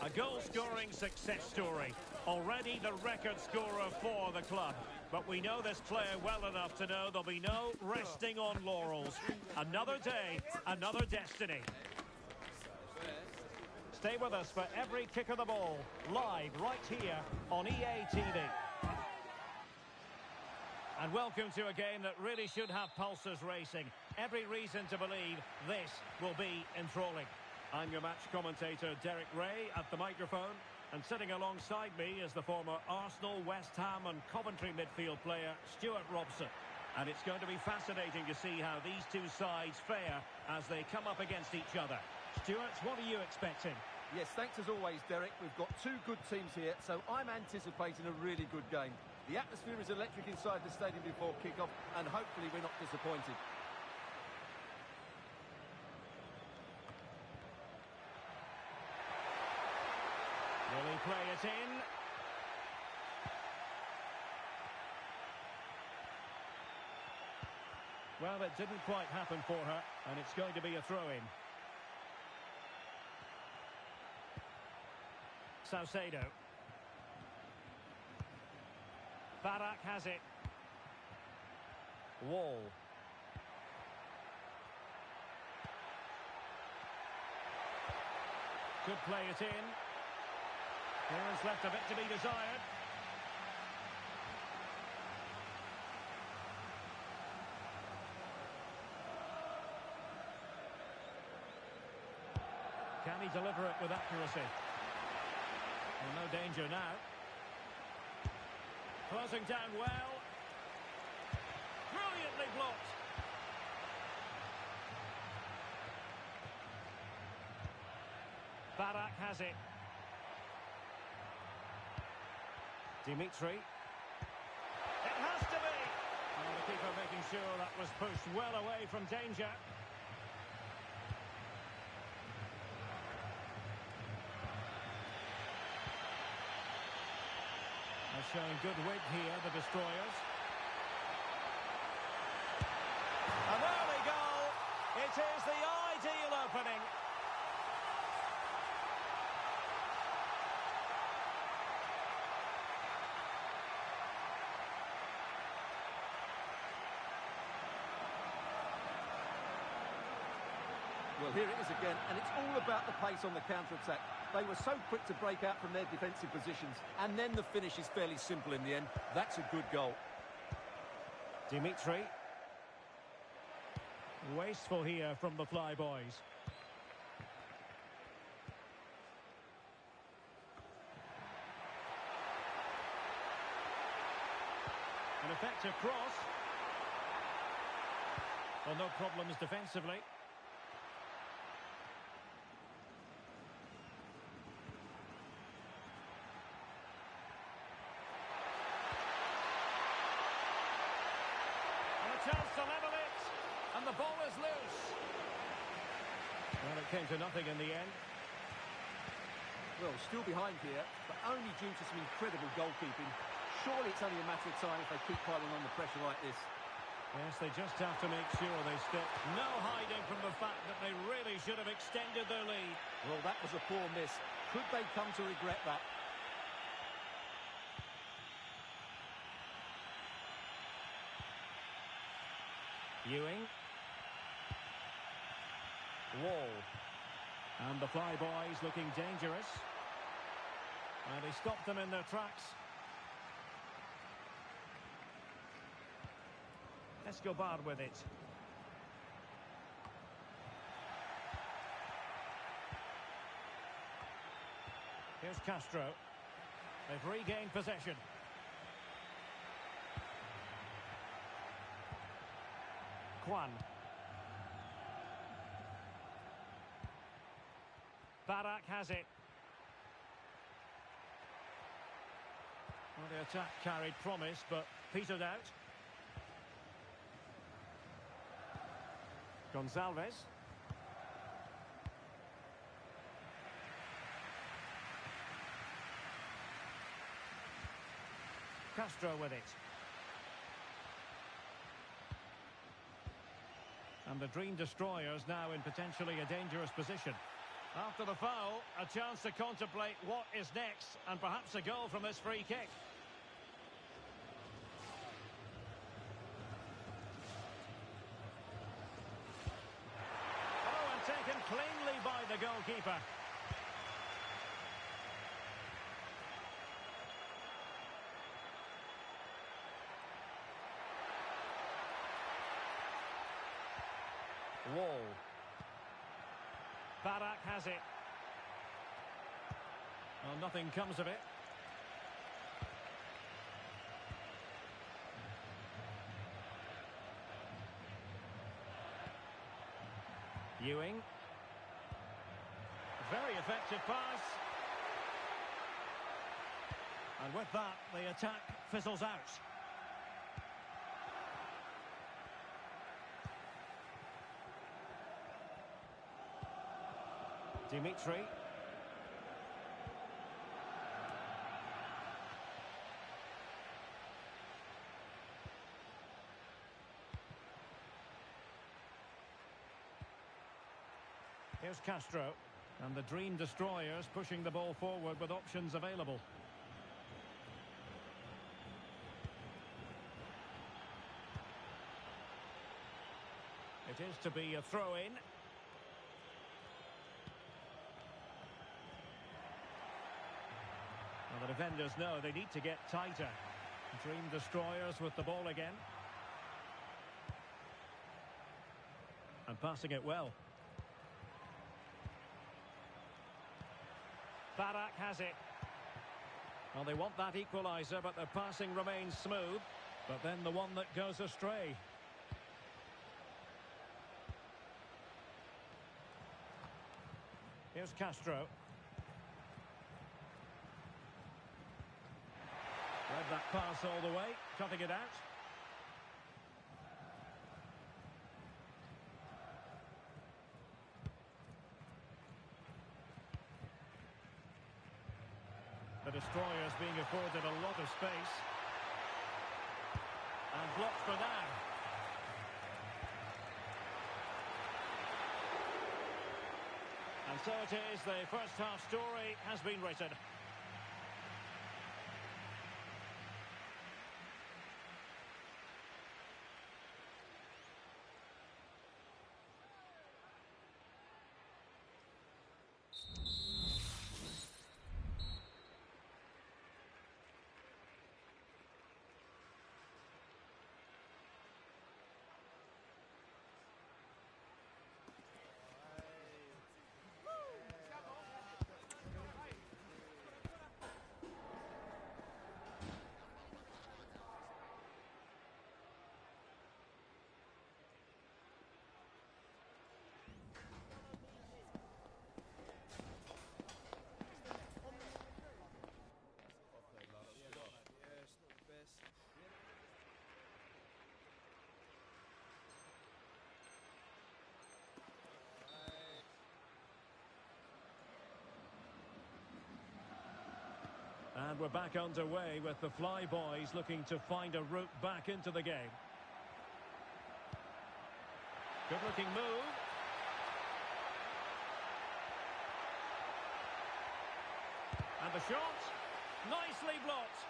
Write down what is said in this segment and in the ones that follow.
A goal-scoring success story. Already the record scorer for the club. But we know this player well enough to know there'll be no resting on laurels. Another day, another destiny. Stay with us for every kick of the ball, live right here on EA TV. And welcome to a game that really should have pulses racing. Every reason to believe this will be enthralling. I'm your match commentator, Derek Ray, at the microphone. And sitting alongside me is the former Arsenal, West Ham and Coventry midfield player, Stuart Robson. And it's going to be fascinating to see how these two sides fare as they come up against each other. Stuart, what are you expecting? Yes, thanks as always, Derek. We've got two good teams here, so I'm anticipating a really good game. The atmosphere is electric inside the stadium before kick-off, and hopefully we're not disappointed. Will he play it in? Well, it didn't quite happen for her, and it's going to be a throw-in. Salcedo. Barak has it. Wall. Could play it in. Here's left a bit to be desired. Can he deliver it with accuracy? Well, no danger now. Closing down well. Brilliantly blocked. Barak has it. Dimitri. It has to be! And the keeper making sure that was pushed well away from danger. They're showing good width here, the destroyers. An early goal. It is the ideal opening. Well, here it is again, and it's all about the pace on the counter-attack. They were so quick to break out from their defensive positions, and then the finish is fairly simple in the end. That's a good goal. Dimitri. Wasteful here from the Flyboys. An effective cross. Well, no problems defensively. Chance to level it, and the ball is loose. Well, it came to nothing in the end. Well, still behind here, but only due to some incredible goalkeeping. Surely it's only a matter of time if they keep piling on the pressure like this. Yes, they just have to make sure they stick. No hiding from the fact that they really should have extended their lead. Well, that was a poor miss. Could they come to regret that? Ewing. Wall. And the Flyboys looking dangerous. And he stopped them in their tracks. Escobar with it. Here's Castro. They've regained possession. Juan. Barak has it. Well, the attack carried promise, but petered out. Gonzalez. Castro with it. And the Dream Destroyers now in potentially a dangerous position. After the foul, a chance to contemplate what is next, and perhaps a goal from this free kick. Oh, and taken cleanly by the goalkeeper. Wall. Barak has it. Well, nothing comes of it. Ewing. Very effective pass. And with that, the attack fizzles out. Dimitri. Here's Castro. And the Dream Destroyers pushing the ball forward with options available. It is to be a throw-in. Well, the defenders know they need to get tighter. Dream Destroyers with the ball again. And passing it well. Barak has it. Well, they want that equaliser, but their passing remains smooth. But then the one that goes astray. Here's Castro. Read that pass all the way, cutting it out. The Destroyers being afforded a lot of space. And blocked for now. And so it is, the first half story has been written. And we're back underway with the Flyboys looking to find a route back into the game. Good looking move. And the shot, nicely blocked.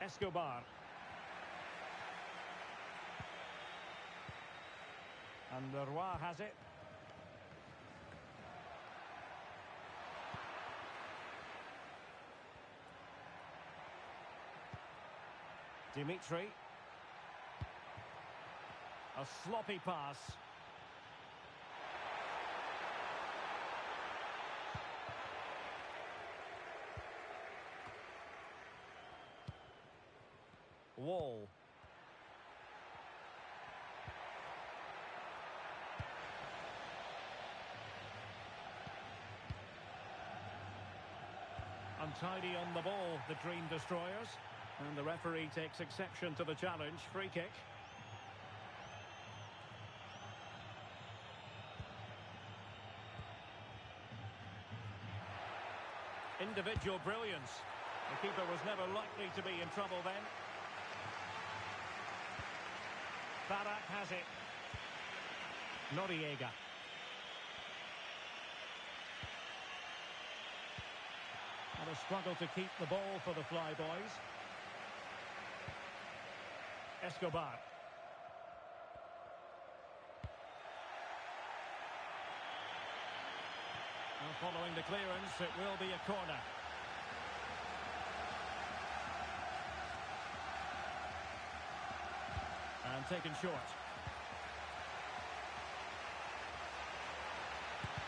Escobar. And Leroy has it. Dimitri. A sloppy pass. Wall. Untidy on the ball, the Dream Destroyers. And the referee takes exception to the challenge. Free kick. Individual brilliance. The keeper was never likely to be in trouble then. Barak has it. Noriega. And a struggle to keep the ball for the Flyboys. Escobar. Now following the clearance, it will be a corner. And taken short.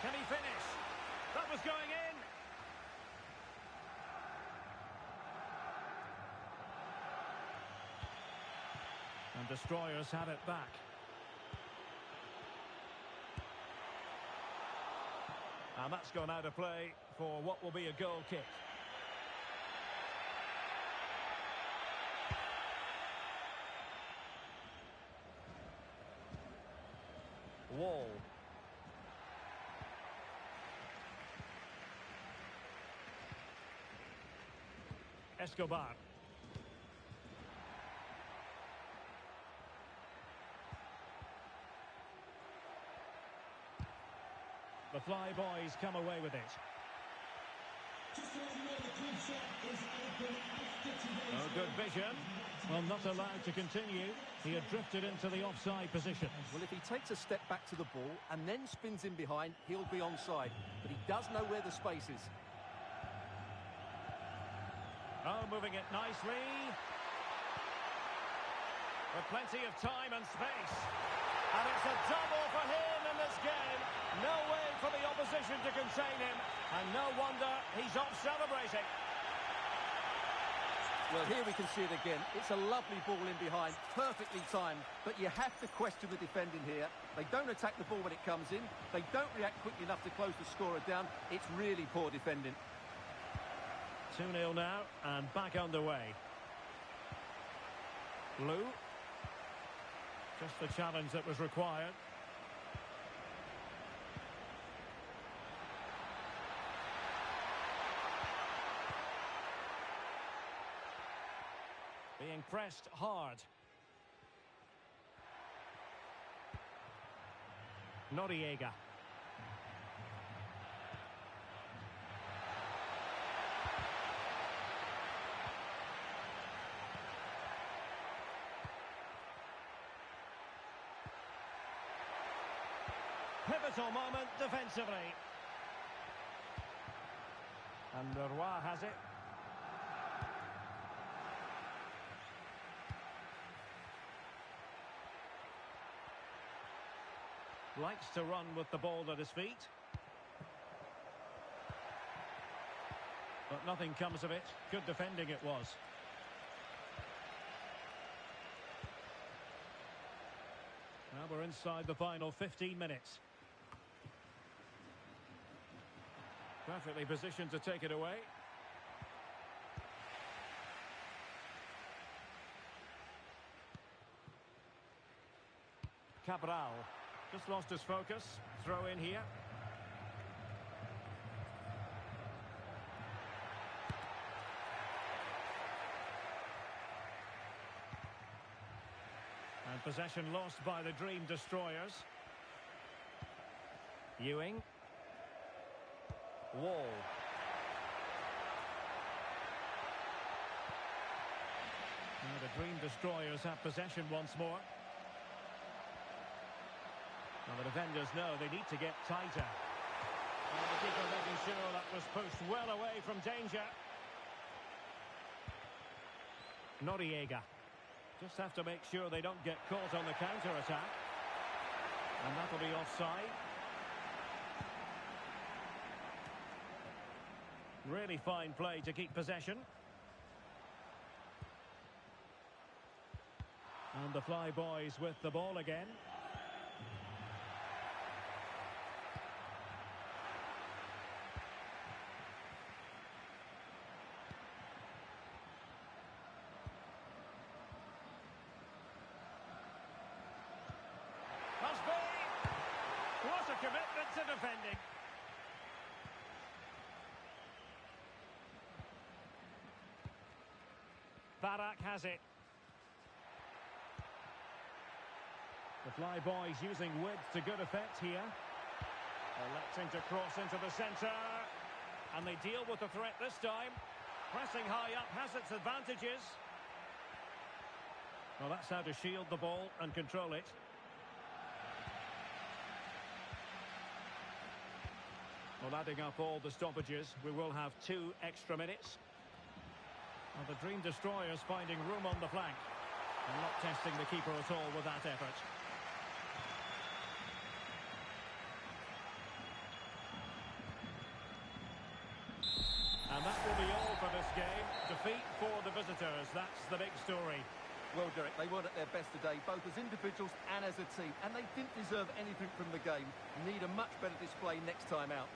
Can he finish? That was going in. And Destroyers had it back. And that's gone out of play for what will be a goal kick. Wall. Escobar. The Flyboys come away with it. Oh, good vision. Well, not allowed to continue. He had drifted into the offside position. Well, if he takes a step back to the ball and then spins in behind, he'll be onside. But he does know where the space is. Oh, moving it nicely. With plenty of time and space. And it's a double for him in this game. No way for the opposition to contain him. And no wonder he's off celebrating. Well, here we can see it again. It's a lovely ball in behind, perfectly timed. But you have to question the defending here. They don't attack the ball when it comes in. They don't react quickly enough to close the scorer down. It's really poor defending. 2-0 now, and back underway. Blue. Just the challenge that was required. Being pressed hard. Noriega. Pivotal moment defensively. And Leroy has it. Likes to run with the ball at his feet. But nothing comes of it. Good defending it was. Now we're inside the final 15 minutes. Perfectly positioned to take it away. Cabral. Just lost his focus. Throw in here. And possession lost by the Dream Destroyers. Ewing. Wall. Now the Dream Destroyers have possession once more. Well, the defenders know they need to get tighter. And the keeper making sure that was pushed well away from danger. Noriega. Just have to make sure they don't get caught on the counter-attack. And that'll be offside. Really fine play to keep possession. And the Flyboys with the ball again. Must be. What a commitment to defending. Barak has it. The fly boys using width to good effect here. Electing to cross into the centre. And they deal with the threat this time. Pressing high up has its advantages. Well, that's how to shield the ball and control it. Well, adding up all the stoppages, we will have 2 extra minutes. Well, the Dream Destroyers finding room on the flank. And not testing the keeper at all with that effort. And that will be all for this game. Defeat for the visitors, that's the big story. Well, Derek, they weren't at their best today, both as individuals and as a team, and they didn't deserve anything from the game. Need a much better display next time out.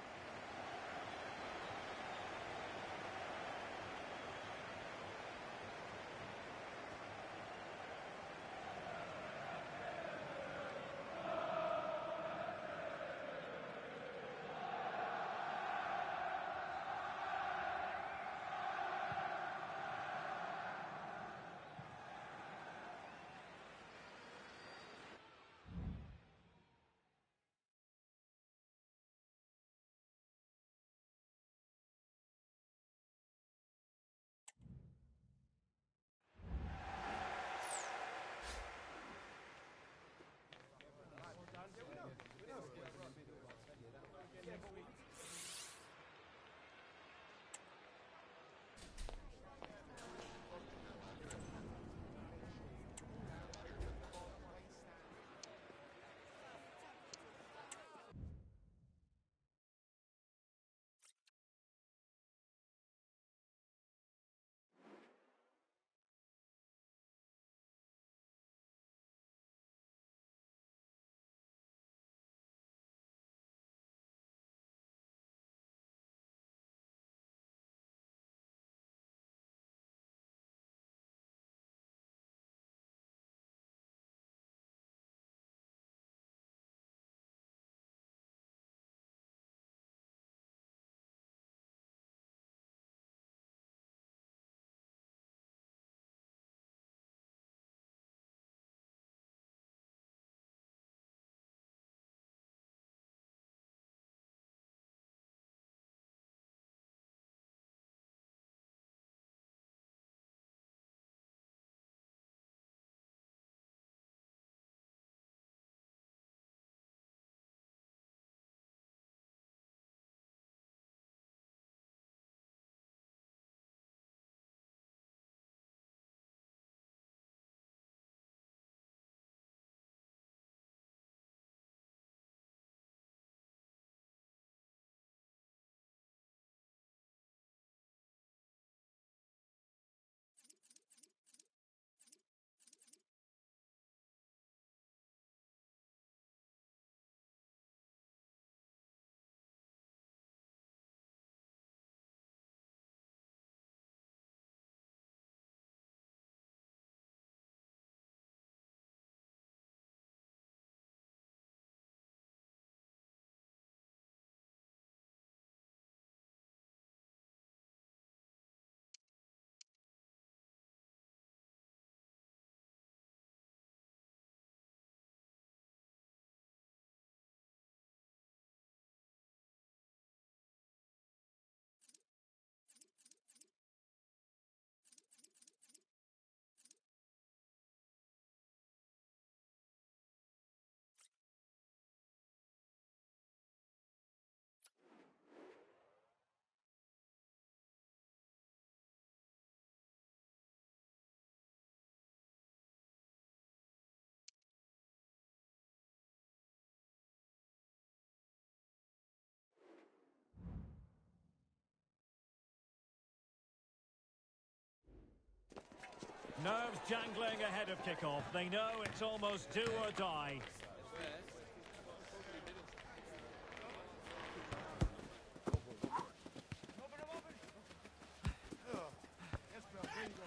Nerves jangling ahead of kickoff. They know it's almost do or die.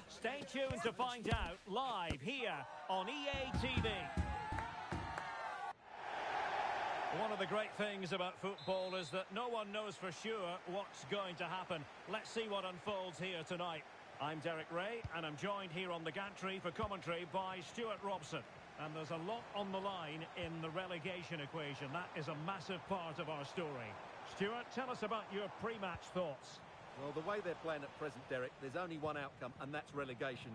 Stay tuned to find out live here on EA TV. One of the great things about football is that no one knows for sure what's going to happen. Let's see what unfolds here tonight. I'm Derek Ray, and I'm joined here on the gantry for commentary by Stuart Robson. And there's a lot on the line in the relegation equation. That is a massive part of our story. Stuart, tell us about your pre-match thoughts. Well, the way they're playing at present, Derek, there's only one outcome, and that's relegation.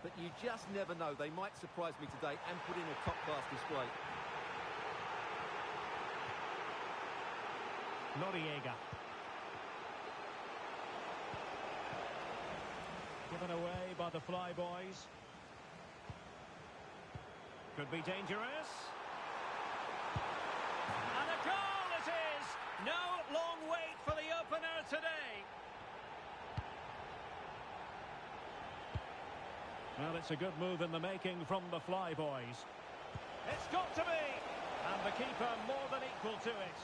But you just never know. They might surprise me today and put in a top-class display. Noriega. Given away by the Flyboys. Could be dangerous. And a goal it is! No long wait for the opener today. Well, it's a good move in the making from the Flyboys. It's got to be! And the keeper more than equal to it.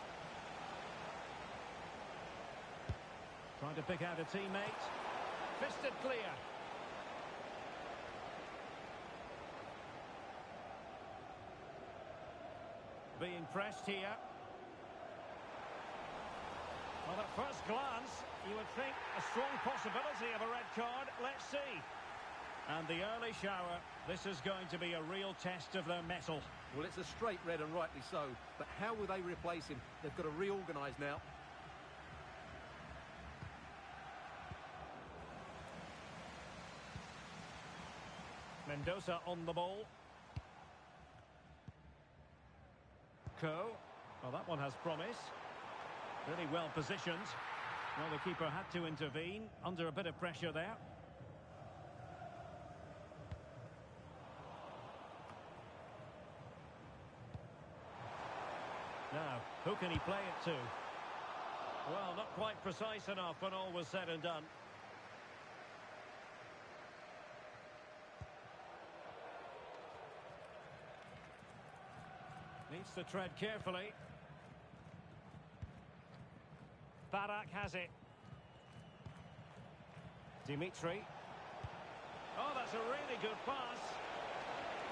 Trying to pick out a teammate. Fisted clear. Being pressed here. Well, at first glance, you would think a strong possibility of a red card. Let's see. And the early shower. This is going to be a real test of their mettle. Well, it's a straight red, and rightly so. But how will they replace him? They've got to reorganise now. Mendoza on the ball. Well, that one has promise. Really well positioned. Well, the keeper had to intervene under a bit of pressure there. Now, who can he play it to? Well, not quite precise enough when all was said and done. Needs to tread carefully. Barak has it. Dimitri. Oh, that's a really good pass.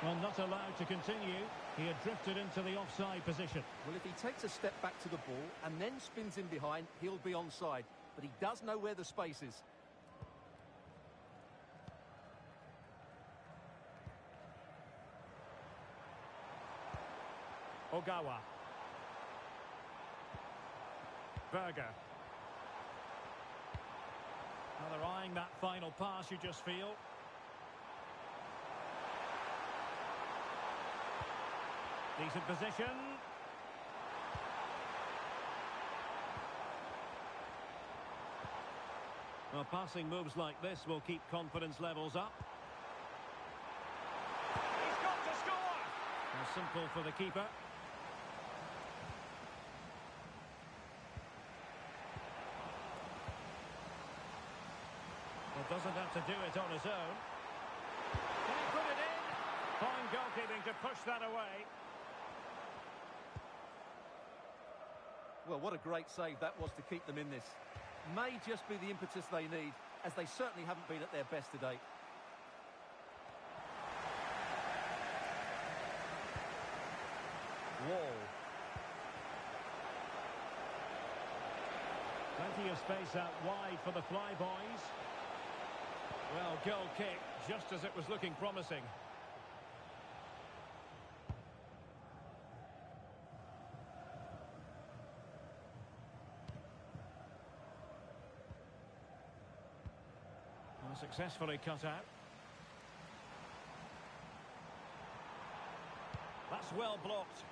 Well, not allowed to continue. He had drifted into the offside position. Well, if he takes a step back to the ball and then spins in behind, he'll be onside. But he does know where the space is. Ogawa. Berger. Well, they're eyeing that final pass, you just feel. Decent position. Well, passing moves like this will keep confidence levels up. He's got to score! Now, simple for the keeper. Well, doesn't have to do it on his own. Can he put it in? Fine goalkeeping to push that away. Well, what a great save that was to keep them in this. May just be the impetus they need, as they certainly haven't been at their best today. Wall. Plenty of space out wide for the Flyboys. Well, goal kick, just as it was looking promising. Well, successfully cut out. That's well blocked.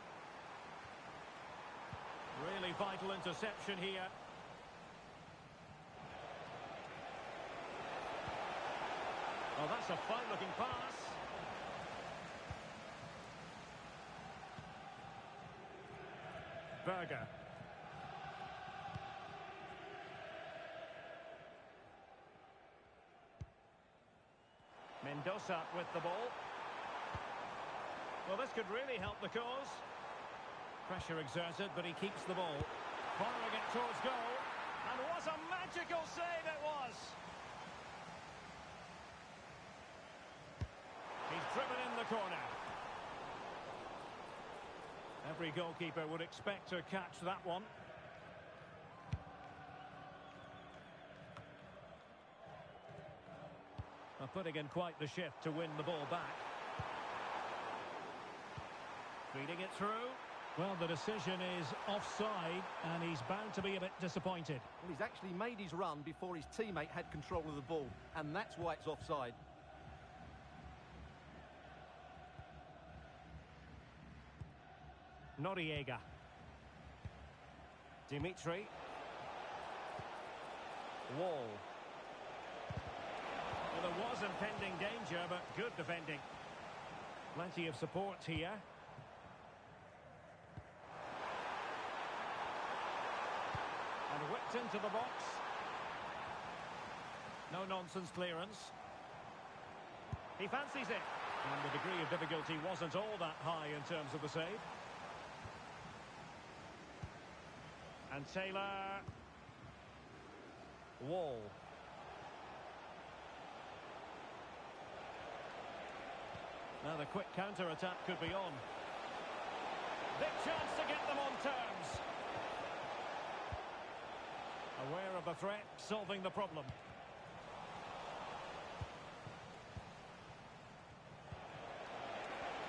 Really vital interception here. Oh, that's a fine-looking pass. Berger. Mendoza with the ball. Well, this could really help the cause. Pressure exerted, but he keeps the ball. Firing it towards goal. And what a magical save it was! He's driven in the corner. Every goalkeeper would expect to catch that one. Putting in quite the shift to win the ball back. Feeding it through. Well, the decision is offside, and he's bound to be a bit disappointed. Well, he's actually made his run before his teammate had control of the ball, and that's why it's offside. Noriega. Dimitri. Wall. Well, there was impending danger, but good defending. Plenty of support here. And whipped into the box. No-nonsense clearance. He fancies it. And the degree of difficulty wasn't all that high in terms of the save. And Taylor. Wall. Now the quick counter-attack could be on. Big chance to get them on terms. Aware of the threat, solving the problem.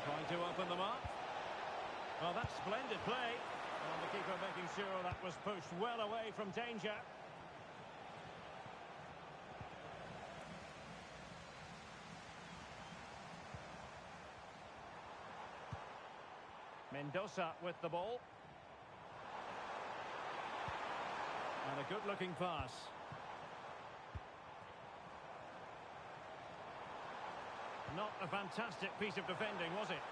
Trying to open them up. Well, that's splendid play. And the keeper making sure that was pushed well away from danger. Mendoza with the ball. And a good-looking pass. Not a fantastic piece of defending, was it?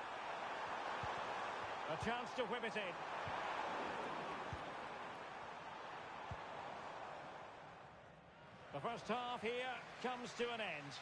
A chance to whip it in. The first half here comes to an end.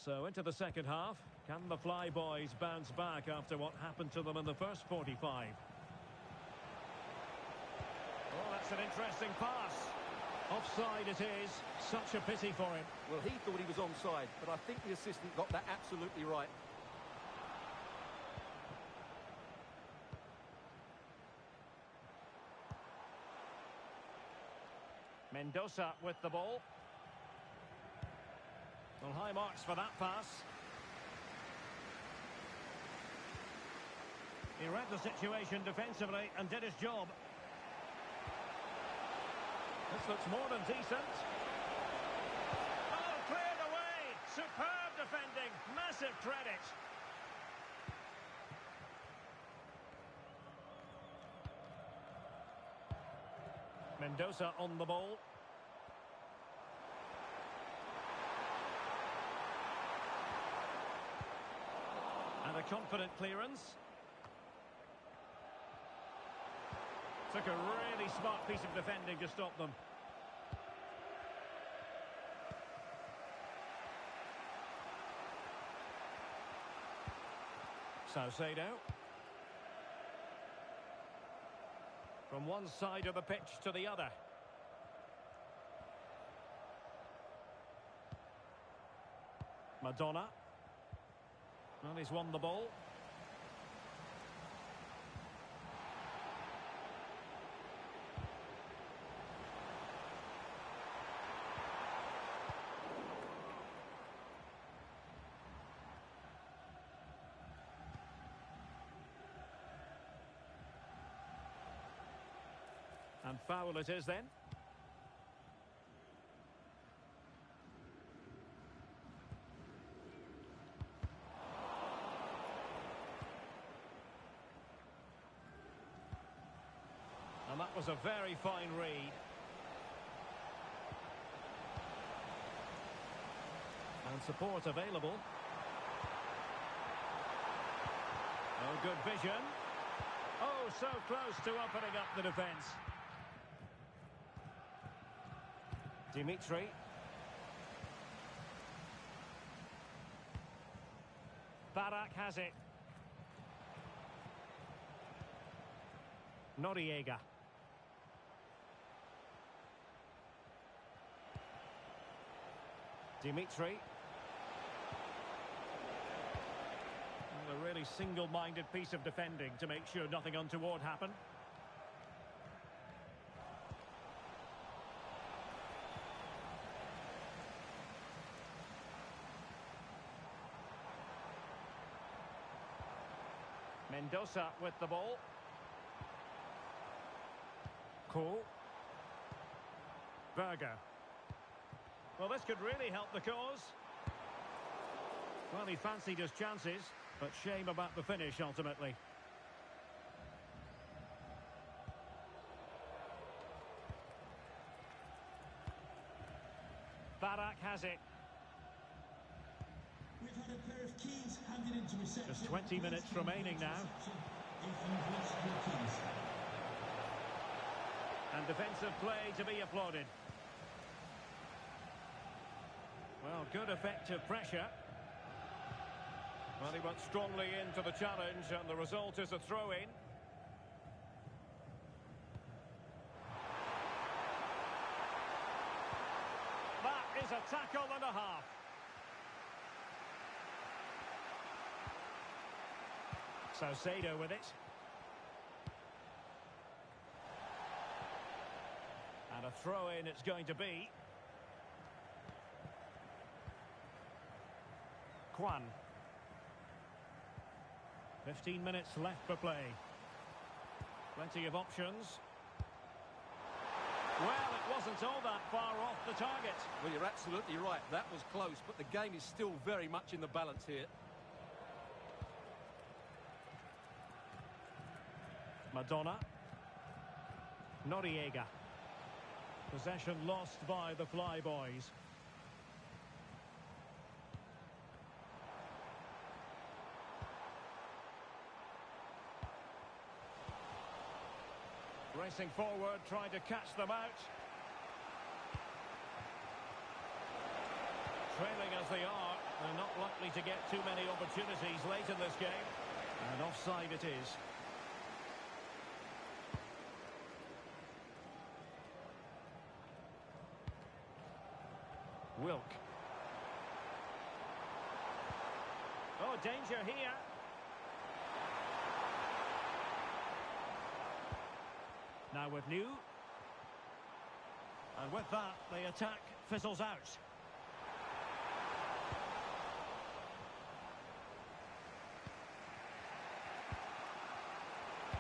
So into the second half. Can the Flyboys bounce back after what happened to them in the first 45? Oh, that's an interesting pass. Offside it is. Such a pity for him. Well, he thought he was onside, but I think the assistant got that absolutely right. Mendoza with the ball. Well, high marks for that pass. He read the situation defensively and did his job. This looks more than decent. Oh, cleared away! Superb defending. Massive credit. Mendoza on the ball. And a confident clearance. Took a really smart piece of defending to stop them. Salcedo. From one side of the pitch to the other. Madonna. Well, he's won the ball. And foul it is then. that was a very fine read. And support available. Oh, good vision. Oh, so close to opening up the defence. Dimitri. Barak has it. Noriega. Dimitri. A really single-minded piece of defending to make sure nothing untoward happened. Mendoza with the ball. Cole. Berger. Well, this could really help the cause. Well, he fancied his chances, but shame about the finish ultimately. Barak has it. We've had a pair of keys handed into reception. Just 20 minutes remaining now. And defensive play to be applauded. Well, good effective pressure. Well, he went strongly into the challenge, and the result is a throw-in. That is a tackle and a half. Saucedo with it. And a throw-in it's going to be. Kwan. 15 minutes left for play. Plenty of options. Well, it wasn't all that far off the target. Well, you're absolutely right. That was close, but the game is still very much in the balance here. Madonna. Noriega. Possession lost by the Flyboys. Racing forward, trying to catch them out. Trailing as they are, they're not likely to get too many opportunities late in this game. And offside it is. Wilk. Oh, danger here. Now with New. And with that, the attack fizzles out.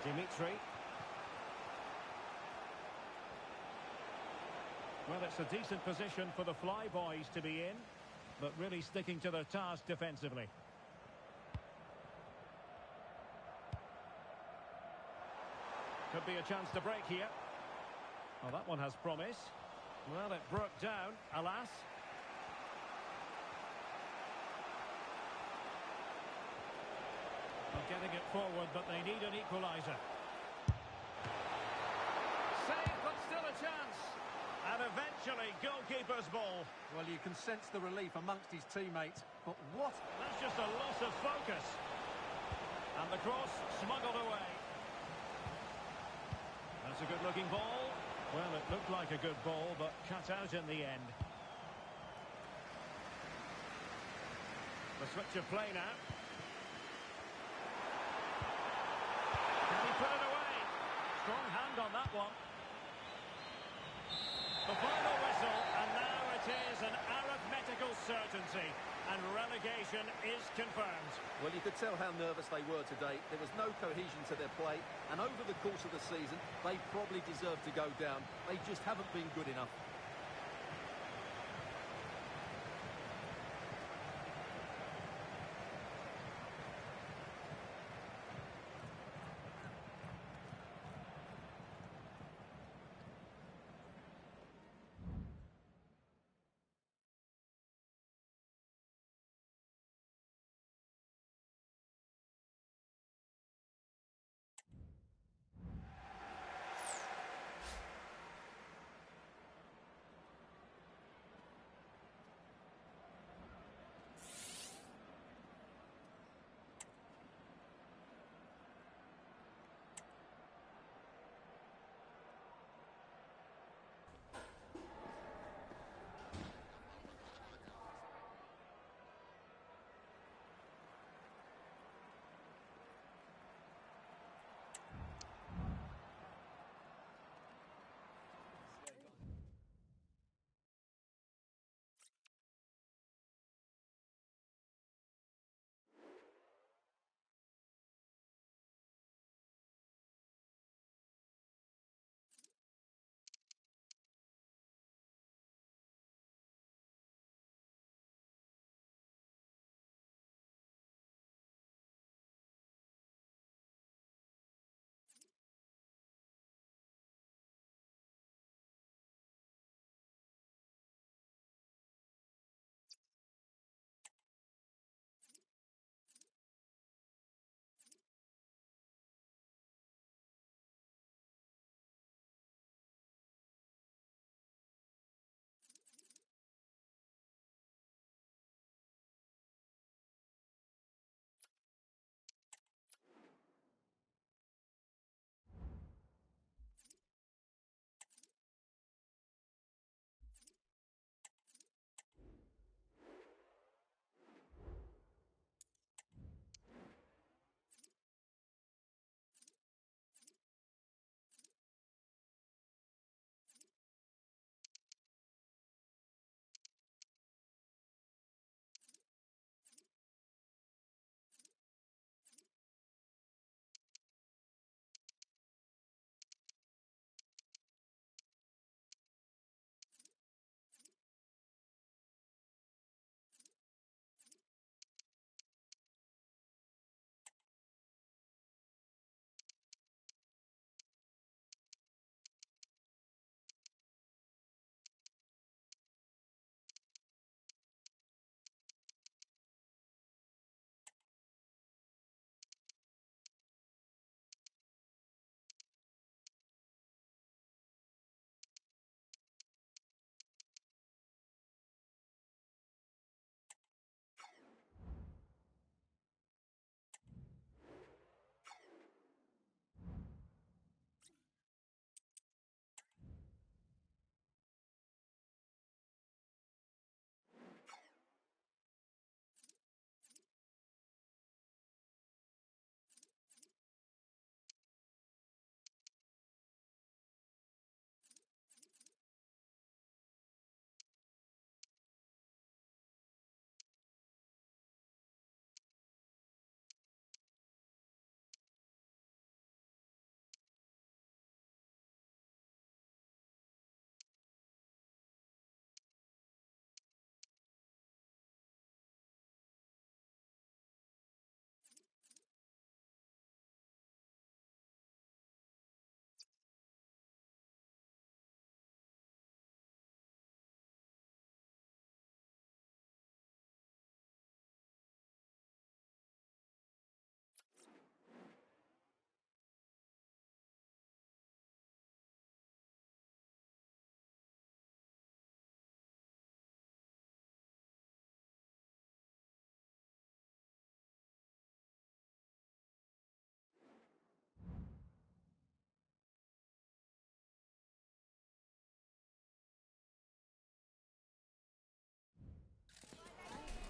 Dimitri. Well, it's a decent position for the Flyboys to be in, but really sticking to their task defensively. Could be a chance to break here. Well, that one has promise. Well, it broke down, alas. Well, getting it forward, but they need an equaliser. Save, but still a chance. And eventually, goalkeeper's ball. Well, you can sense the relief amongst his teammates, but what? That's just a loss of focus. And the cross smuggled away. That's a good-looking ball. Well, it looked like a good ball, but cut out in the end. The switch of play now. Can he put it away? Strong hand on that one. The final whistle, and now it is an arithmetical certainty, and relegation is confirmed. Well, you could tell how nervous they were today. There was no cohesion to their play, and over the course of the season, they probably deserved to go down. They just haven't been good enough.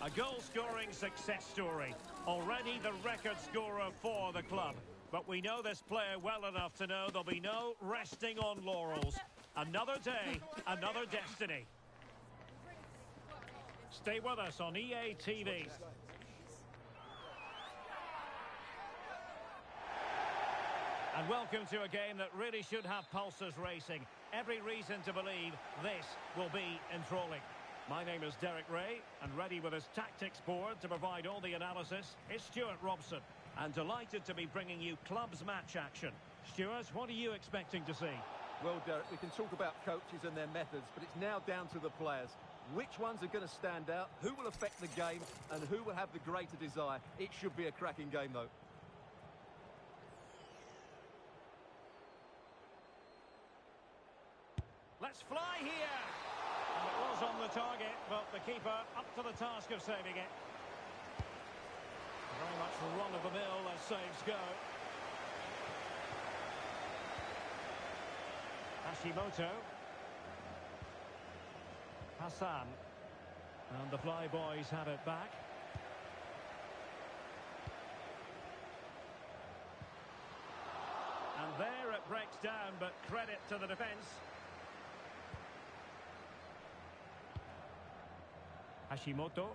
A goal-scoring success story. Already the record scorer for the club. But we know this player well enough to know there'll be no resting on laurels. Another day, another destiny. Stay with us on EA TV. And welcome to a game that really should have pulses racing. Every reason to believe this will be enthralling. My name is Derek Ray, and ready with his tactics board to provide all the analysis is Stuart Robson. And delighted to be bringing you clubs match action. Stuart, what are you expecting to see? Well, Derek, we can talk about coaches and their methods, but it's now down to the players. Which ones are going to stand out, who will affect the game, and who will have the greater desire? It should be a cracking game, though. Let's fly here! And it was on the target, but the keeper up to the task of saving it. Very much run-of-the-mill as saves go. Hashimoto. Hassan. And the Flyboys have it back. And there it breaks down, but credit to the defence. Hashimoto.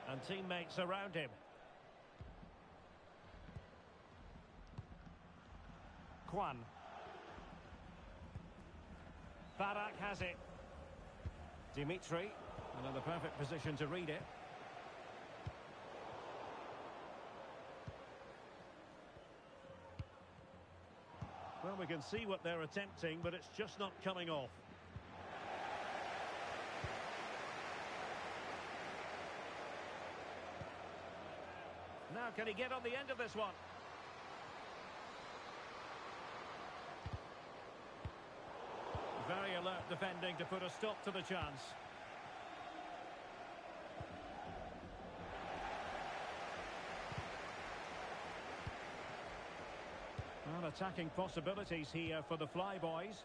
And teammates around him. Kwan. Barak has it. Dimitri. Another perfect position to read it. Well, we can see what they're attempting, but it's just not coming off. Now, can he get on the end of this one? Very alert defending to put a stop to the chance. Well, attacking possibilities here for the Flyboys.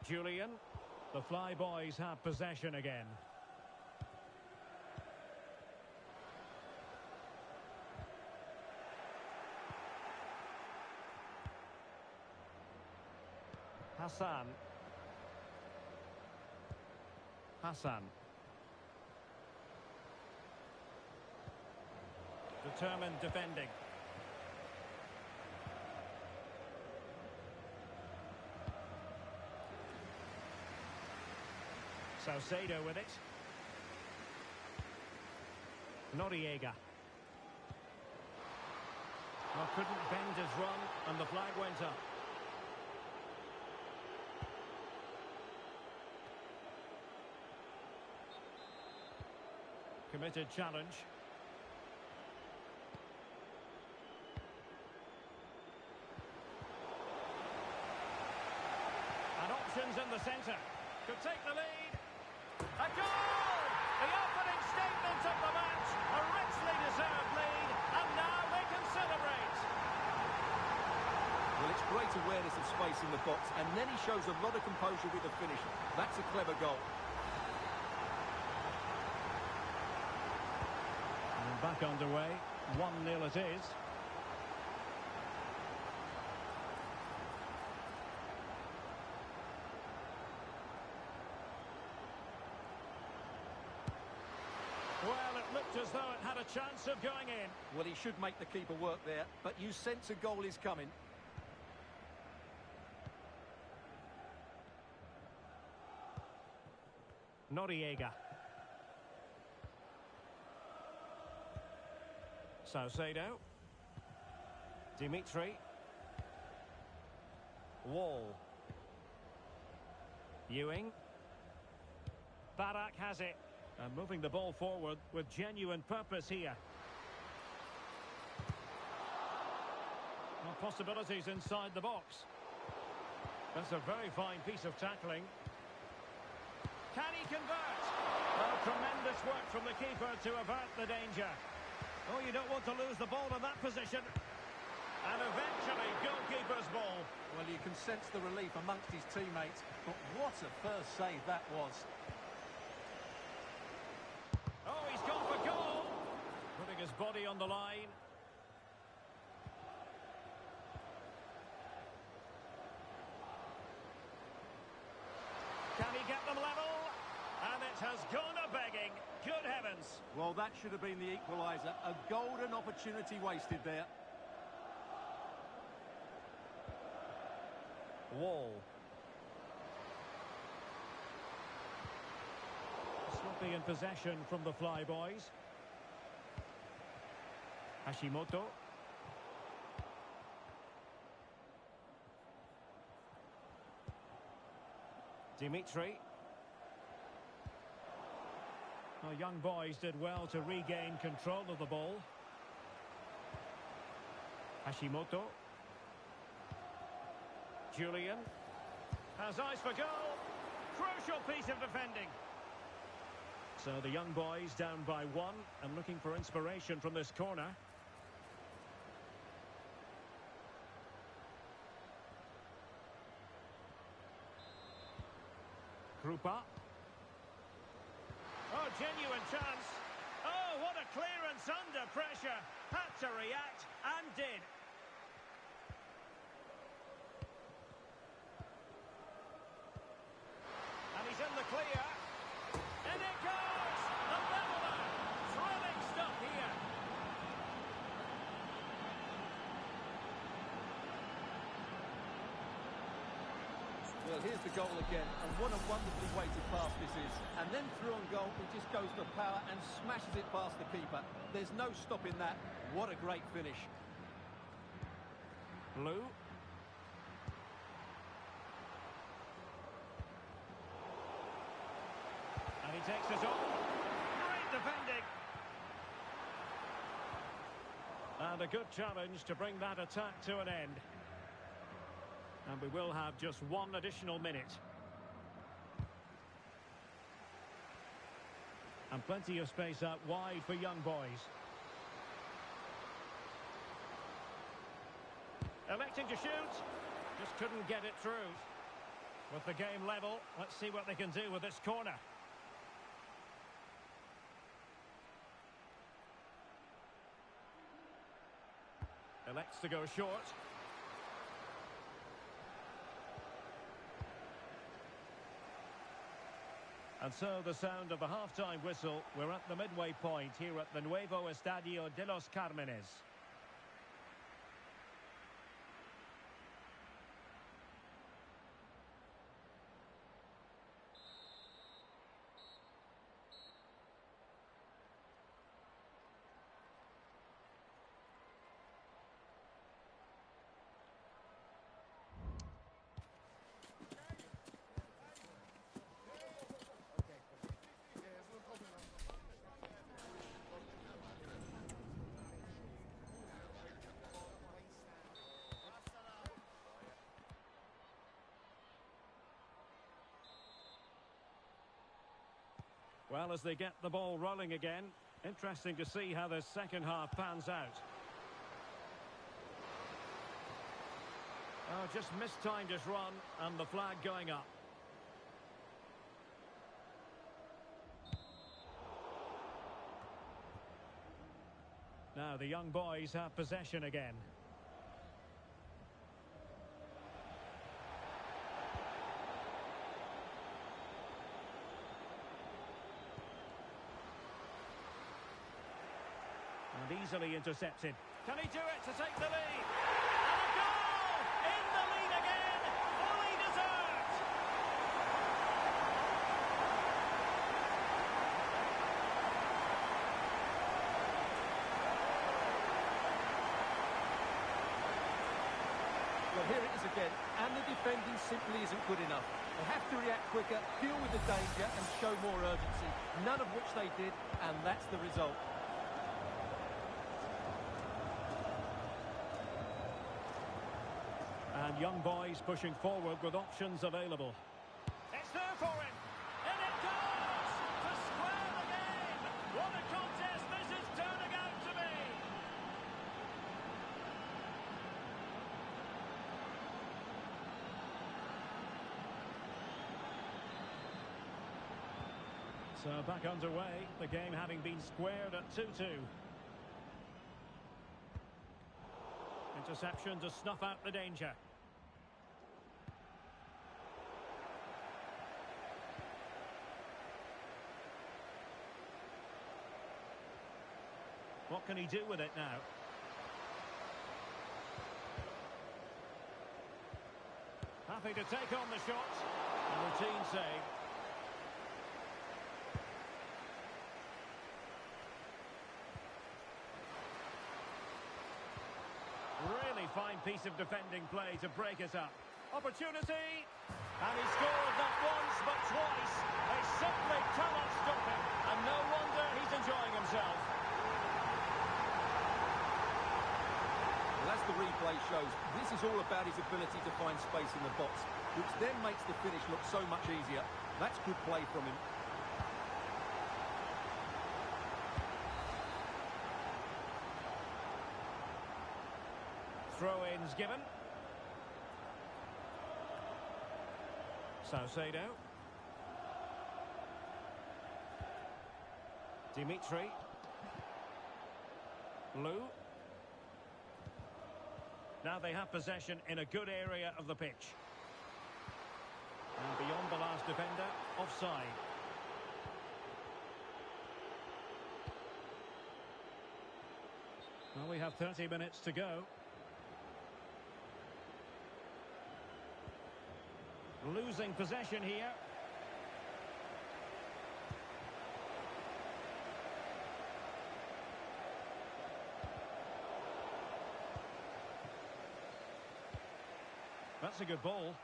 Julian. The Flyboys have possession again. Hassan. Hassan. Determined defending. Saucedo with it. Noriega. Well, couldn't bend his run, and the flag went up. Committed challenge. And options in the centre. Could take the lead. A goal! The opening statement of the match. A richly deserved lead. And now they can celebrate. Well, it's great awareness of space in the box, and then he shows a lot of composure with the finish. That's a clever goal. And back underway. 1-0 it is. Well, it looked as though it had a chance of going in. Well, he should make the keeper work there, but you sense a goal is coming. Noriega. Saucedo. Dimitri. Wall. Ewing. Barak has it. And moving the ball forward with genuine purpose here. Well, possibilities inside the box. That's a very fine piece of tackling. Can he convert? Well, tremendous work from the keeper to avert the danger. Oh, you don't want to lose the ball in that position. And eventually, goalkeeper's ball. Well, you can sense the relief amongst his teammates, but what a first save that was. Oh, he's gone for goal. Putting his body on the line. Can he get them level? And it has gone a-begging. Good heavens. Well, that should have been the equaliser. A golden opportunity wasted there. Wall. Sloppy in possession from the Flyboys. Hashimoto. Dimitri. Well, young boys did well to regain control of the ball. Hashimoto. Julian has eyes for goal. Crucial piece of defending. So the young boys down by one and looking for inspiration from this corner. Krupa. Oh, genuine chance. Oh, what a clearance under pressure. Had to react and did. And he's in the clear. And it goes! A leveller! Thrilling stuff here. Well, here's the goal again, and what a wonderfully weighted pass this is. And then through on goal, it just goes for power and smashes it past the keeper. There's no stopping that. What a great finish. Blue. And he takes it on. Great defending. And a good challenge to bring that attack to an end. And we will have just one additional minute. And plenty of space out wide for young boys. Electing to shoot. Just couldn't get it through. With the game level, let's see what they can do with this corner. Elects to go short. And so the sound of the half-time whistle. We're at the midway point here at the Nuevo Estadio de los Cármenes. Well, as they get the ball rolling again, interesting to see how the second half pans out. Oh, just mistimed his run and the flag going up. Now the young boys have possession again. And easily intercepted. Can he do it to take the lead? And a goal! In the lead again! Fully deserved! Well, here it is again, and the defending simply isn't good enough. They have to react quicker, deal with the danger, and show more urgency. None of which they did, and that's the result. And young boys pushing forward with options available. It's there for him! And it goes! So back underway, the game having been squared at 2-2. Interception to snuff out the danger. What can he do with it now? Happy to take on the shot. A routine save. Really fine piece of defending play to break us up. Opportunity! And he scored not once but twice. They simply cannot stop him. And no wonder he's enjoying himself. Well, as the replay shows, this is all about his ability to find space in the box, which then makes the finish look so much easier. That's good play from him. Throw-ins given. Saucedo. Dimitri. Lou. Now they have possession in a good area of the pitch. And beyond the last defender, offside. Well, we have 30 minutes to go. Losing possession here. That's a good ball.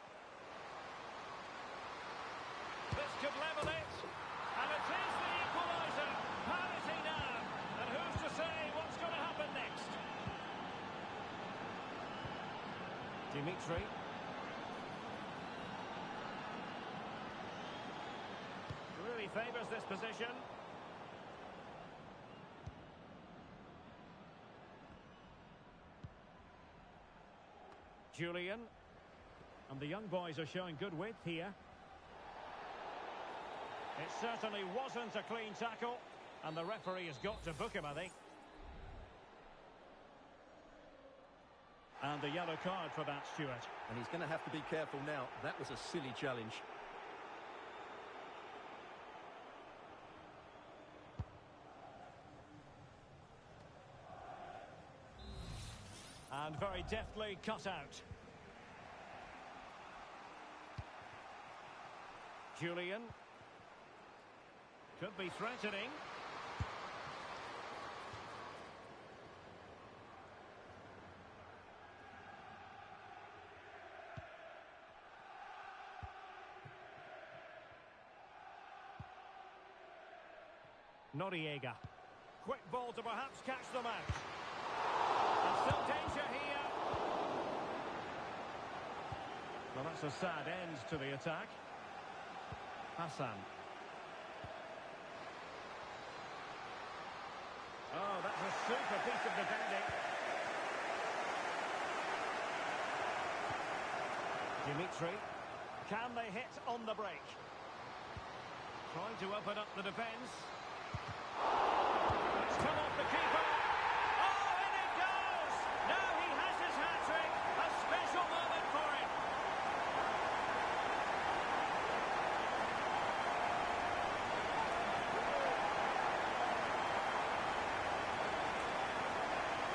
This could level it. And it is the equaliser. Parity now. And who's to say what's going to happen next? Dimitri. Really favours this position. Julian. And the young boys are showing good width here. It certainly wasn't a clean tackle. And the referee has got to book him, I think. And the yellow card for that, Stuart. And he's going to have to be careful now. That was a silly challenge. And very deftly cut out. Julian. Could be threatening. Noriega. Quick ball to perhaps catch them out. And still danger here. Well, that's a sad end to the attack. Hassan. Oh, that's a super piece of defending. Dimitri. Can they hit on the break? Trying to open up the defence. It's come off the keeper. Oh, in it goes! Now he has his hat-trick. A special moment for him.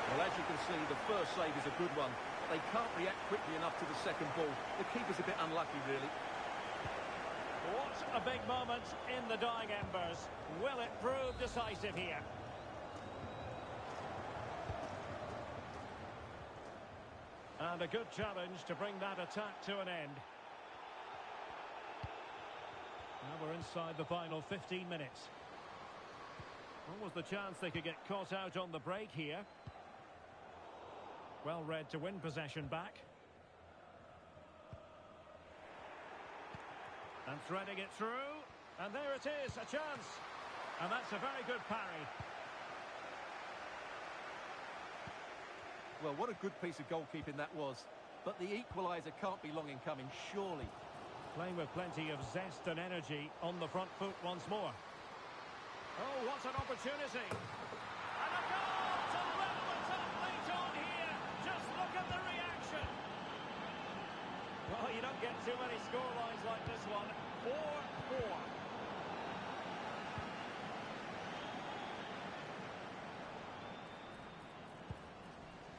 Well, as you can see, the first save is a good one. They can't react quickly enough to the second ball. The keeper's a bit unlucky, really. What a big moment in the dying embers. Will it prove decisive here? And a good challenge to bring that attack to an end. Now we're inside the final 15 minutes. What was the chance they could get caught out on the break here? Well read to win possession back. And threading it through. And there it is, a chance. And that's a very good parry. Well, what a good piece of goalkeeping that was. But the equaliser can't be long in coming, surely. Playing with plenty of zest and energy on the front foot once more. Oh, what an opportunity. And a goal to level it up late on here. Just look at the reaction. Well, you don't get too many scorelines like this one. 4-4.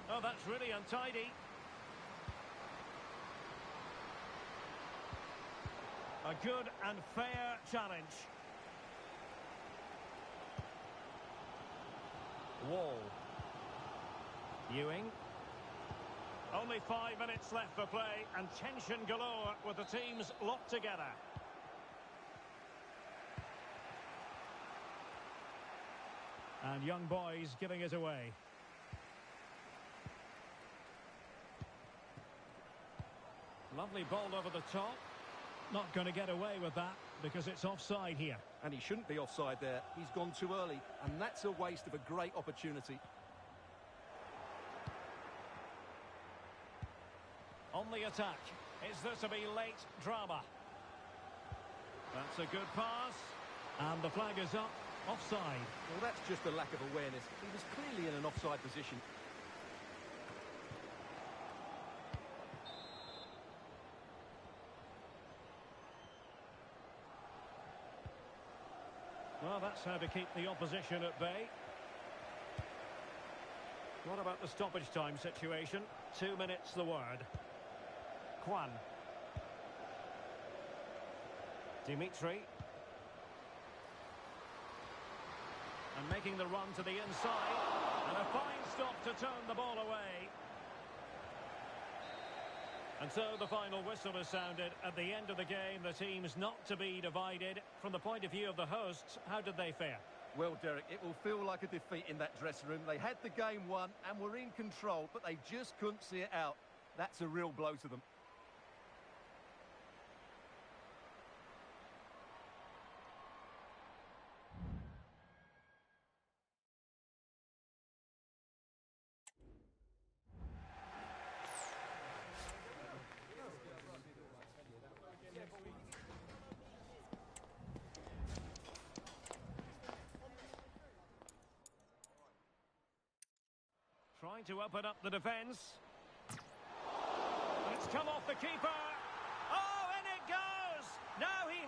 Oh, that's really untidy. A good and fair challenge. Wall. Ewing. Only 5 minutes left for play and tension galore with the teams locked together. And young boys giving it away. Lovely ball over the top. Not going to get away with that because it's offside here. And he shouldn't be offside there. He's gone too early, and that's a waste of a great opportunity. On the attack. Is there to be late drama? That's a good pass. And the flag is up. Offside. Well, that's just a lack of awareness. He was clearly in an offside position. Well, that's how to keep the opposition at bay. What about the stoppage time situation? 2 minutes the word. Kwan. Dimitri. And making the run to the inside. And a fine stop to turn the ball away. And so the final whistle is sounded. At the end of the game, the team's not to be divided. From the point of view of the hosts, how did they fare? Well, Derek, it will feel like a defeat in that dressing room. They had the game won and were in control, but they just couldn't see it out. That's a real blow to them. Trying to open up the defence. It's come off the keeper. Oh, and it goes! Now he...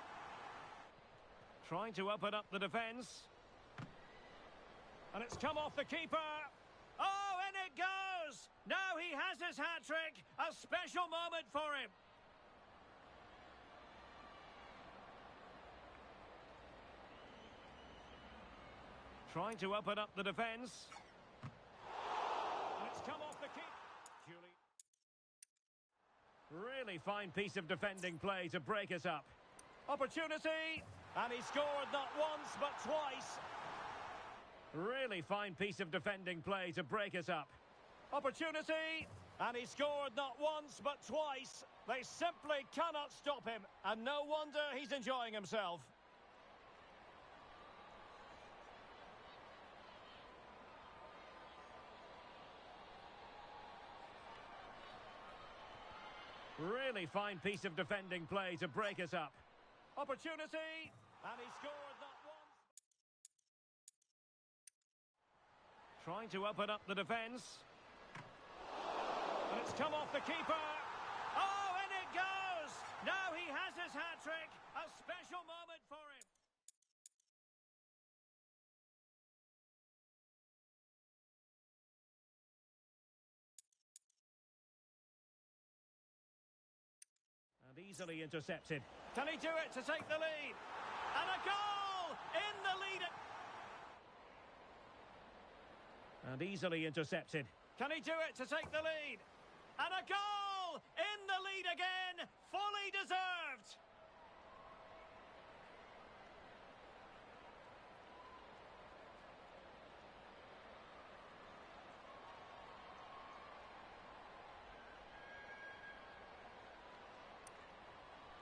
Trying to open up the defence. And it's come off the keeper. Oh, and it goes! Now he has his hat-trick. A special moment for him. Trying to open up the defence. Come off the kick. Really fine piece of defending play to break us up. Opportunity. And he scored not once but twice. Really fine piece of defending play to break us up. Opportunity. And he scored not once but twice. They simply cannot stop him. And no wonder he's enjoying himself. Really fine piece of defending play to break us up. Opportunity. And he scored not once. Trying to open up the defence. And it's come off the keeper. Oh, and it goes! Now he has his hat-trick. A special moment for him. Easily intercepted. Can he do it to take the lead? And a goal in the lead. And easily intercepted. Can he do it to take the lead? And a goal in the lead again. Fully deserved.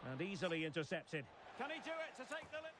And easily intercepted. Can he do it to take the lead?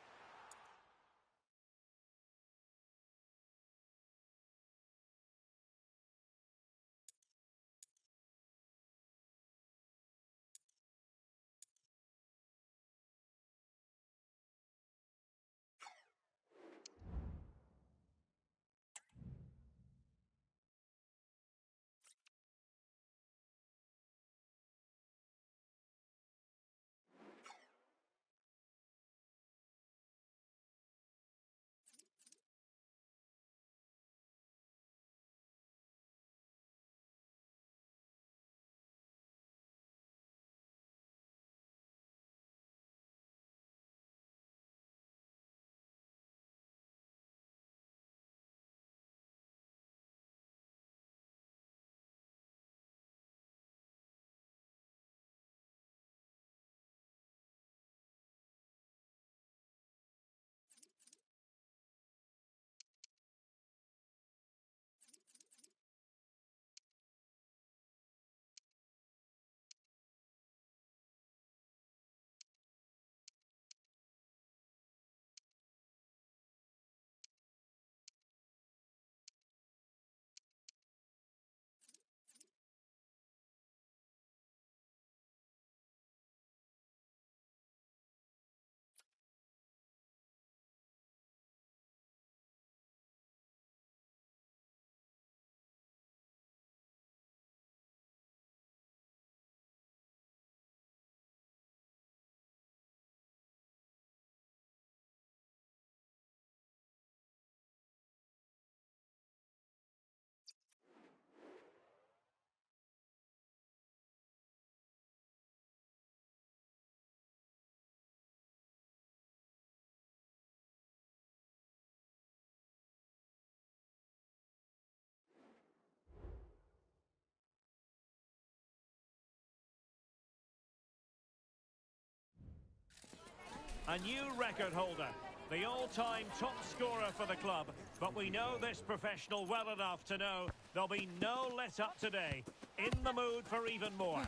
A new record holder, the all-time top scorer for the club. But we know this professional well enough to know there'll be no let-up today. In the mood for even more.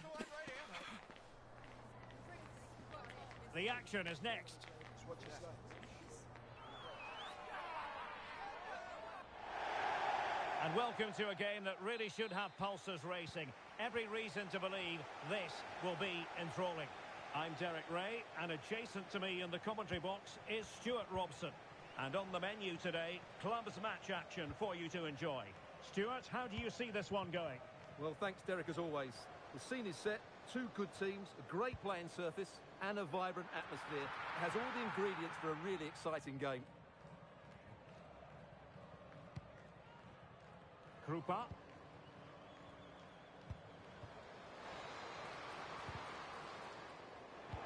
The action is next. And welcome to a game that really should have pulses racing. Every reason to believe this will be enthralling. I'm Derek Ray, and adjacent to me in the commentary box is Stuart Robson. And on the menu today, club's match action for you to enjoy. Stuart, how do you see this one going? Well, thanks, Derek, as always. The scene is set, two good teams, a great playing surface, and a vibrant atmosphere. It has all the ingredients for a really exciting game. Krupa.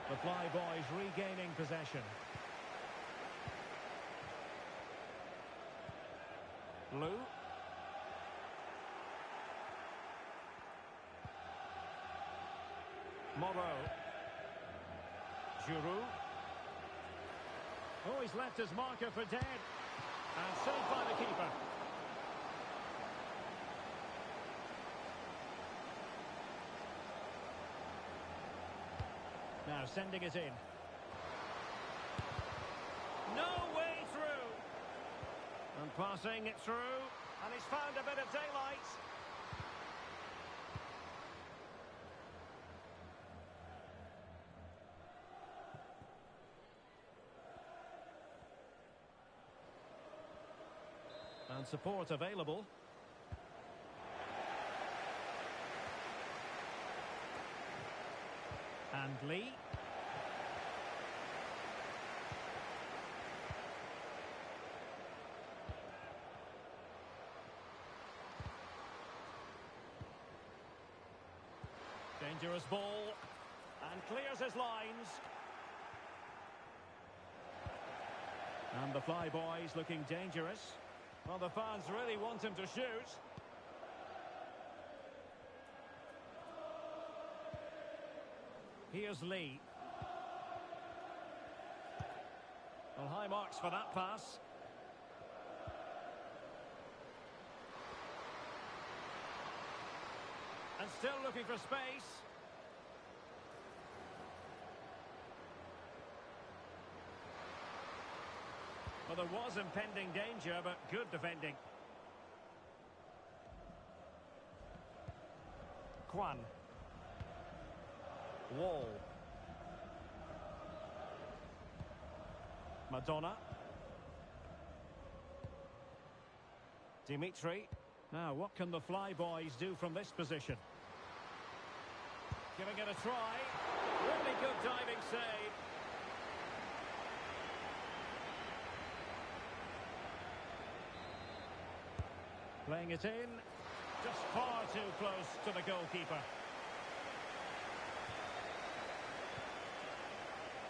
The Fly Boys regaining possession. Lou. Moreau. Giroud. Oh, he's left his marker for dead. And saved by the keeper. Now sending it in. No way through. And passing it through. And he's found a bit of daylight. And support available. And Lee. Dangerous ball. And clears his lines. And the Fly Boys looking dangerous. Well, the fans really want him to shoot. Here's Lee. Well, high marks for that pass. And still looking for space. Well, there was impending danger, but good defending. Kwan. Wall. Madonna. Dimitri. Now, what can the Fly Boys do from this position? Giving it a try. Really good diving save. Playing it in. Just far too close to the goalkeeper.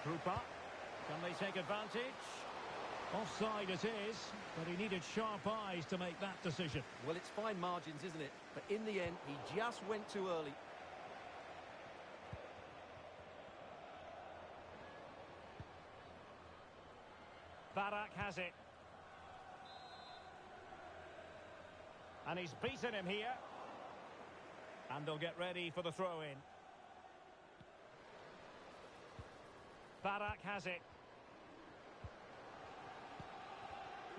Krupa. Can they take advantage? Offside it is, but he needed sharp eyes to make that decision. Well, it's fine margins, isn't it? But in the end, he just went too early. Barak has it. And he's beaten him here. And they'll get ready for the throw-in. Barak has it.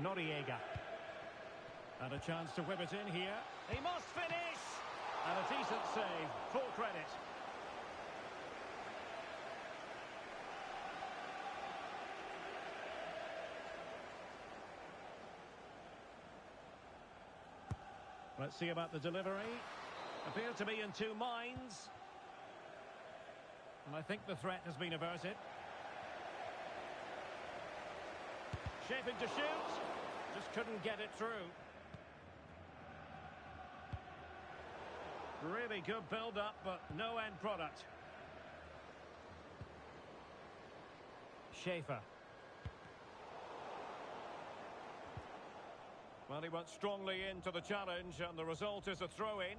Noriega. And a chance to whip it in here. He must finish! And a decent save. Full credit. Let's see about the delivery. Appear to be in two minds. And I think the threat has been averted. Shaping to shoot. Just couldn't get it through. Really good build-up, but no end product. Schaefer. Well, he went strongly into the challenge, and the result is a throw-in.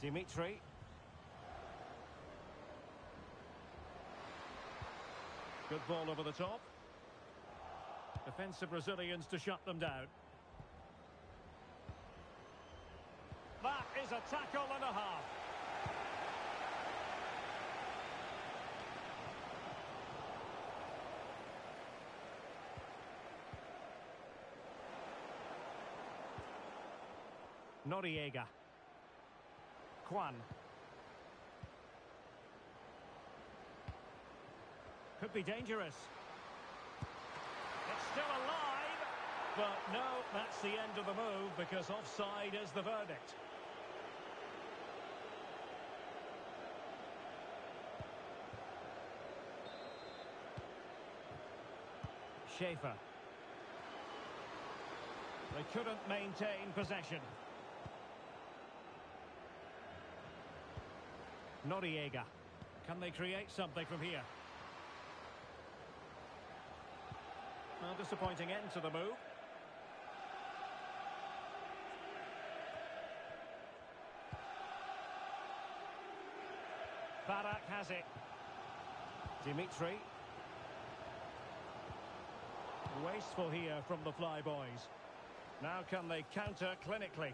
Dimitri. Good ball over the top. Defensive Brazilians to shut them down. That is a tackle and a half. Noriega. Kwan. Could be dangerous. It's still alive. But no, that's the end of the move because offside is the verdict. Schaefer. They couldn't maintain possession. Noriega. Can they create something from here? Well, disappointing end to the move. Barak has it. Dimitri. Wasteful here from the Flyboys. Now can they counter clinically?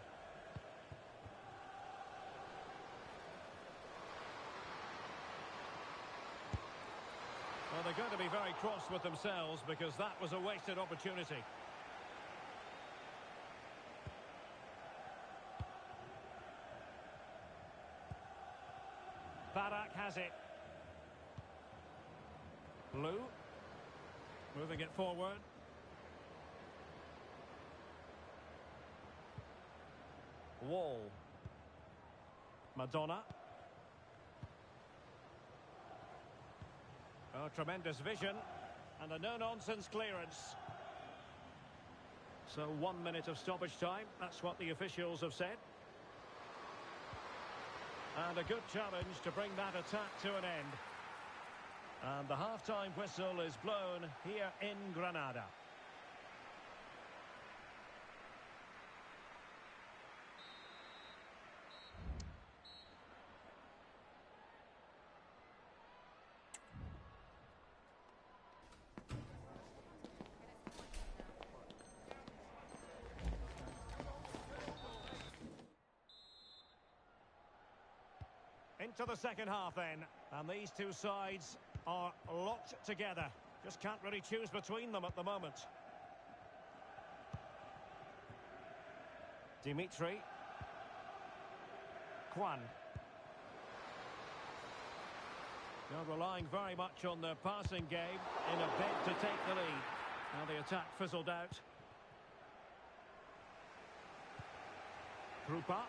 Well, they're going to be very cross with themselves because that was a wasted opportunity. Barak has it. Lou. Moving it forward. Wall. Madonna. Oh, tremendous vision. And a no-nonsense clearance. So 1 minute of stoppage time. That's what the officials have said. And a good challenge to bring that attack to an end. And the half-time whistle is blown here in Granada. Into the second half then, and these two sides are locked together. Just can't really choose between them at the moment. Dimitri. Kwan. They're relying very much on their passing game in a bid to take the lead. Now the attack fizzled out. Krupa.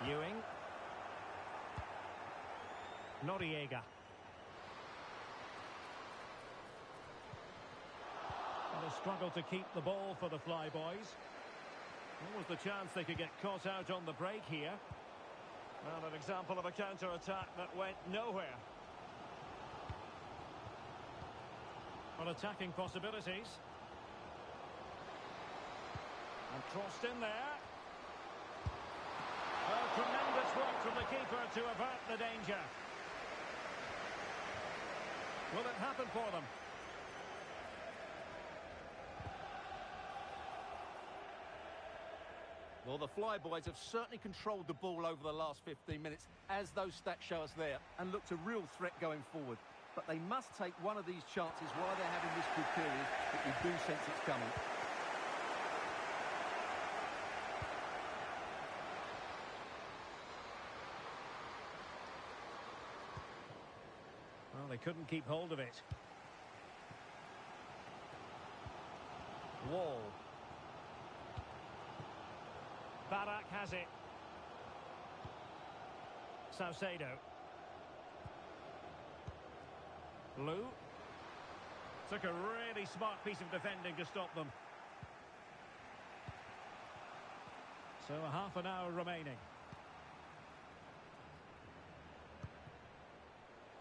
Ewing. Noriega. And a struggle to keep the ball for the Flyboys. What was the chance they could get caught out on the break here? Well, an example of a counter-attack that went nowhere. On attacking possibilities. And crossed in there. Oh, tremendous work from the keeper to avert the danger. Will it happen for them? Well, the Flyboys have certainly controlled the ball over the last 15 minutes, as those stats show us there, and looked a real threat going forward. But they must take one of these chances while they're having this good period, that you do sense it's coming. Well, they couldn't keep hold of it. Wall. Barak has it. Saucedo. Lou. Took a really smart piece of defending to stop them. So a half an hour remaining.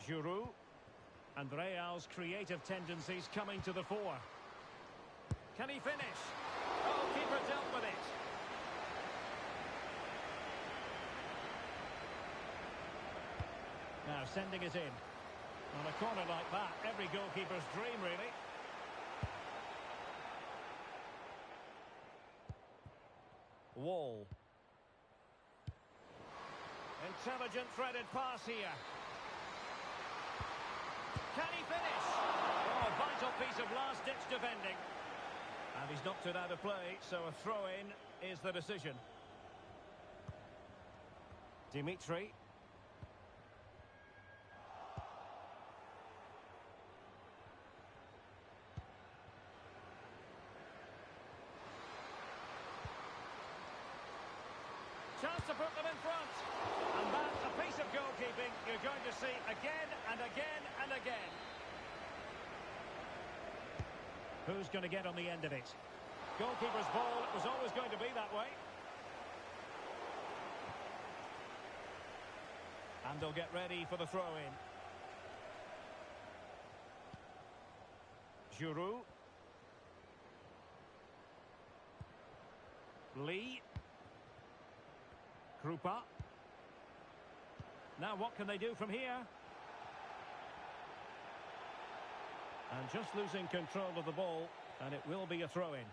Giroud. And Real's creative tendencies coming to the fore. Can he finish? goalkeeper dealt with it. Now sending it in. On a corner like that, every goalkeeper's dream, really. Wall. Intelligent threaded pass here. Can he finish? Oh, a vital piece of last-ditch defending. And he's knocked it out of play, so a throw-in is the decision. Dimitri. Chance to put them in front. And that's a piece of goalkeeping you're going to see again and again and again. Who's going to get on the end of it? Goalkeeper's ball, it was always going to be that way. And they'll get ready for the throw-in. Giroud. Lee. Krupa. Now what can they do from here? And just losing control of the ball, and it will be a throw-in.